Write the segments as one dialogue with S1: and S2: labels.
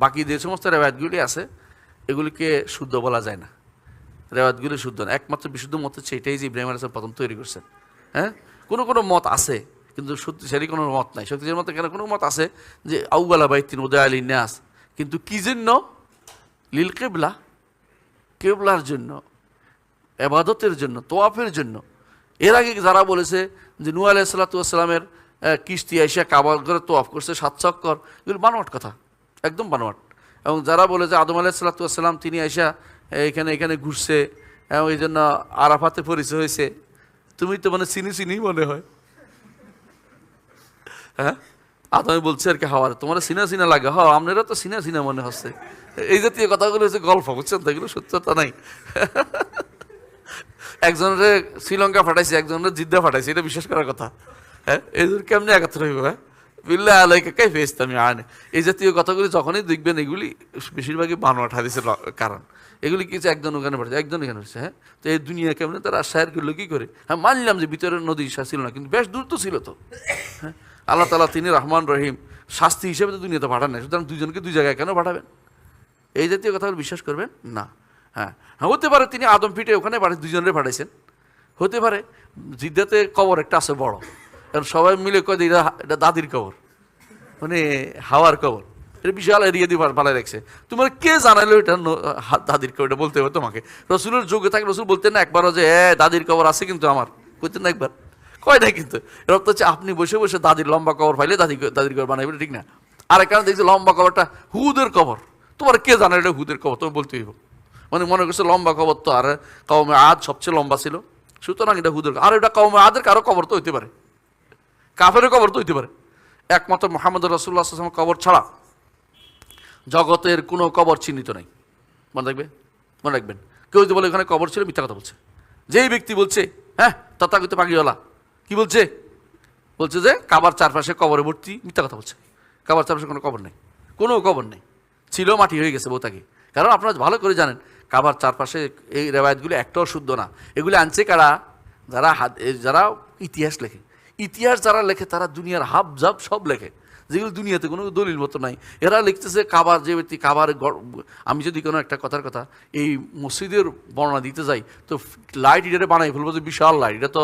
S1: বাকি যে সমস্ত রেওয়ায়তগুলি আছে এগুলিকে শুদ্ধ বলা যায় না, রেওয়ায়তগুলি শুদ্ধ না। একমাত্র বিশুদ্ধ মত হচ্ছে এটাই যে ইব্রাহিম আলাইহিস সালাম প্রথম তৈরি করছেন। হ্যাঁ, কোনো মত আছে কিন্তু শক্তিশালী কোনো মত নাই। শক্তিশালী মত কেন, কোনো মত আছে যে আউয়ালা বাইতিন উদা আলী নাস, কিন্তু কি জন্য? লিল কেবলা, কেবলার জন্য, এবাদতের জন্য, তোয়াফের জন্য। এর আগে যারা বলেছে যে নূহ আলাইহিস সালাতু ওয়াস সালামের কিস্তি এসে কাবা ঘরে তোয়াফ করছে 7 চক্কর, এগুলো বানোয়াট কথা, একদম বানোয়াট। এবং যারা বলে যে আদম আলাইহিস সালাতু ওয়াস সালাম তিনি এসে এখানে ঘুরছে এবং এই জন্য আরাফাতে পরিচয় হয়েছে, তুমি তো মানে চিনি মনে হয়। হ্যাঁ, আদমে বলছে আর কি হাওয়ার তোমার চিনা লাগে, হ আপনারা তো চিনা মনে হচ্ছে। এই জাতীয় কথাগুলো হচ্ছে গল্প, বুঝছেন তো, এগুলো সত্যতা নাই। একজনের শ্রীলঙ্কা ফাটাইছে, একজনের জিদ্দা ফাটাইছে, এটা বিশ্বাস করার কথা? হ্যাঁ, এদের কেমনি একাত্র হইব? হ্যাঁ, বিল্লাহ আলাইকা কাইফা ইসতামি আনে, এই জাতীয় কথাগুলি যখনই দেখবেন এগুলি বেশিরভাগই বানোয়াট হাদিসের কারণ। এগুলি কিছু একজন ওখানে পড়েছে, একজন এখানে পড়েছে। হ্যাঁ, তো এই দুনিয়া কেমন তারা শায়ের করলো কী করে? হ্যাঁ, মানলাম যে ভিতরের নদী ছিল না, কিন্তু বেশ দূর তো ছিল তো। হ্যাঁ, আল্লাহ তাআলা তিনি রহমান রহিম, শাস্তি হিসেবে তো দুনিয়াতে পাঠান না, সুতরাং দুজনকে দুই জায়গায় কেন পাঠাবেন? এই জাতীয় কথাগুলো বিশ্বাস করবেন না। হ্যাঁ, হতে পারে তিনি আদম পিঠে ওখানে দুজনে পাঠাইছেন, হতে পারে জিদ্দাতে কবর একটা আছে বড়, কারণ সবাই মিলে কয় এটা দাদির কবর, মানে হাওয়ার কবর, এটা বিশাল এরিয়া দিয়ে পালাই রাখছে। তোমার কে জানাইলো এটা দাদির কবর? এটা বলতে হবে তোমাকে। রসুলের যোগ্য থাকে, রসুল বলতেন না একবারও যে দাদির কবর আছে কিন্তু আমার, কইতেন না একবার? কয় না কিন্তু। এর অর্থ হচ্ছে আপনি বসে বসে দাদির লম্বা কবর পাইলে দাদির কবর বানাইবেন, ঠিক না? আর এখানে দেখছি লম্বা কবরটা হুদের কবর, তোমার কে জানাইলো এটা হুদের কবর? তুমি বলতে হইব, মানে মনে করছে লম্বা কবর তো আর কওমে আদ সবচেয়ে লম্বা ছিল, সুতরাং এটা হুদের। আর এটা কওমে আদের কারো কবর তো হইতে পারে, কাফেরের কবর তো হইতে পারে। একমাত্র মুহাম্মদ রাসূলুল্লাহ সাল্লাল্লাহু আলাইহি ওয়াসাল্লাম কবর ছাড়া জগতের কোনো কবর চিহ্নিত নাই। মনে রাখবেন। কেউ যদি বলে এখানে কবর ছিল, মিথ্যা কথা বলছে। যেই ব্যক্তি বলছে হ্যাঁ তথাকথিত পাগড়িওয়ালা কি বলছে যে কাবার চারপাশে কবরে ভর্তি, মিথ্যা কথা বলছে। কাবার চারপাশে কোনো কবর নেই, কোনো কবর নেই, ছিল মাটি হয়ে গেছে বহুতাকে। কারণ আপনারা ভালো করে জানেন কাবার চারপাশে এই রেওয়ায়েতগুলো একটাও শুদ্ধ না। এগুলি আনছে কারা? যারা ইতিহাস লেখে। ইতিহাস যারা লেখে তারা দুনিয়ার হাব জাব সব লেখে, যেগুলো দুনিয়াতে কোনো দলিল মতো নাই। এরা লিখতেছে কাবার, যে ব্যক্তি কাবার, আমি যদি কোনো একটা কথার কথা এই মসজিদের বর্ণনা দিতে যাই তো লাইট এটা বানাই ফেলবো যে বিশাল লাইট, এটা তো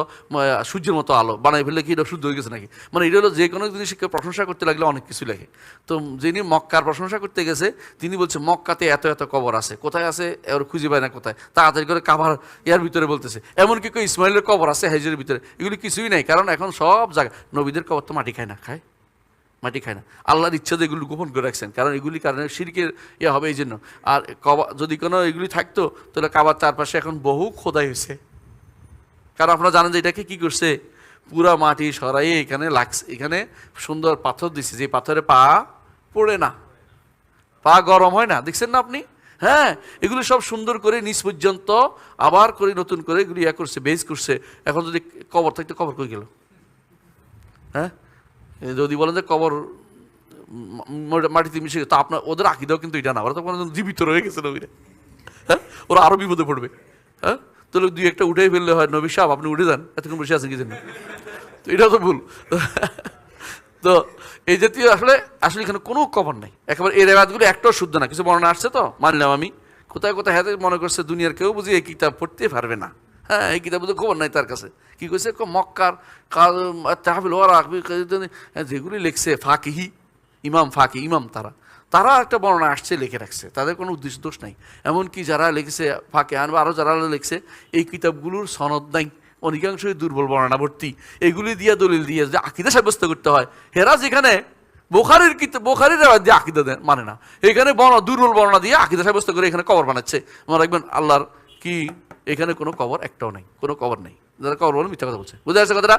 S1: সূর্যের মতো আলো, বানাই ফেললে কি এটা শুদ্ধ হয়ে গেছে নাকি? মানে এটা হলো যে কোনো জিনিসকে প্রশংসা করতে লাগলে অনেক কিছু লেখে। তো যিনি মক্কার প্রশংসা করতে গেছে তিনি বলছে মক্কাতে এত কবর আছে, কোথায় আছে এর খুঁজে পায় না কোথায়, তাড়াতাড়ি করে কাবার এর ভিতরে বলতেছে। এমনকি কেউ ইসমাইলের কবর আছে হেজের ভিতরে, এগুলি কিছুই নাই। কারণ এখন সব জায়গায় নবীদের কবর তো মাটি খায় না, মাটি খায় না। আল্লাহর ইচ্ছা যে এগুলি গোপন করে রাখছেন, কারণ এগুলি কারণে শিরকের হবে এই জন্য। আর যদি কোনো এগুলি থাকতো তাহলে কাবার চারপাশে এখন বহু খোদাই হয়েছে। কারণ আপনারা জানেন যে এটাকে কী করছে, পুরা মাটি সরাইয়ে এখানে লাগছে, এখানে সুন্দর পাথর দিচ্ছে, যে পাথরে পা পড়ে না, পা গরম হয় না, দেখছেন না আপনি? হ্যাঁ, এগুলি সব সুন্দর করে নিচ পর্যন্ত আবার করে নতুন করে এগুলি করছে, বেজ করছে। এখন যদি কবর থাকতে, কবর কই গেল? হ্যাঁ, যদি বলেন যে কবর মাটিতে মিশে গেছে, তা আপনার ওদের আকিদাও কিন্তু এটা না, ওরা তো জীবিত রয়ে গেছে নবীরা। হ্যাঁ, ওরা আরও বিপদে পড়বে। হ্যাঁ, তাহলে দুই একটা উঠেই ফেললে হয়, নবী সাহেব আপনি উঠে যান, এতক্ষণ বসে আছেন কি জন্য? তো এটাও তো ভুল। তো এই জাতীয় আসলে এখানে কোনো কবর নেই একেবারে। এই রেওয়ায়াতগুলো একটাও শুদ্ধ না। কিছু বর্ণনা আসছে তো মানলাম আমি, কোথায় হ্যাঁ মনে করছে দুনিয়ার কেউ বুঝি এই কিতাব পড়তে পারবে না। হ্যাঁ, এই কিতাব বুঝে খবর নাই তার কাছে। কি কইছে? মক্কার তাহফিল ওরা যেগুলি লিখছে ইমাম তারা একটা বর্ণনা আসছে, লিখে রাখছে, তাদের কোনো উদ্দেশ্য দোষ নাই। এমনকি যারা লিখেছে ফাঁকে আনবে, আরও যারা লিখছে এই কিতাবগুলোর সনদ নাই, অধিকাংশই দুর্বল বর্ণনা ভর্তি। এগুলি দিয়ে দলিল দিয়ে যে আকিদা সাব্যস্ত করতে হয়, হেরা যেখানে বোখারির রেওয়ায়েত দিয়ে আকিদা মানে না, এখানে দুর্বল বর্ণনা দিয়ে আকিদা সাব্যস্ত করে এখানে কবর বানাচ্ছে। মনে রাখবেন আল্লাহর কি এখানে কোনো কবর একটাও নাই, কোনো কবর নেই। যারা কবর বলে মিথ্যা কথা বলছে। বুঝে আসছে কথাটা?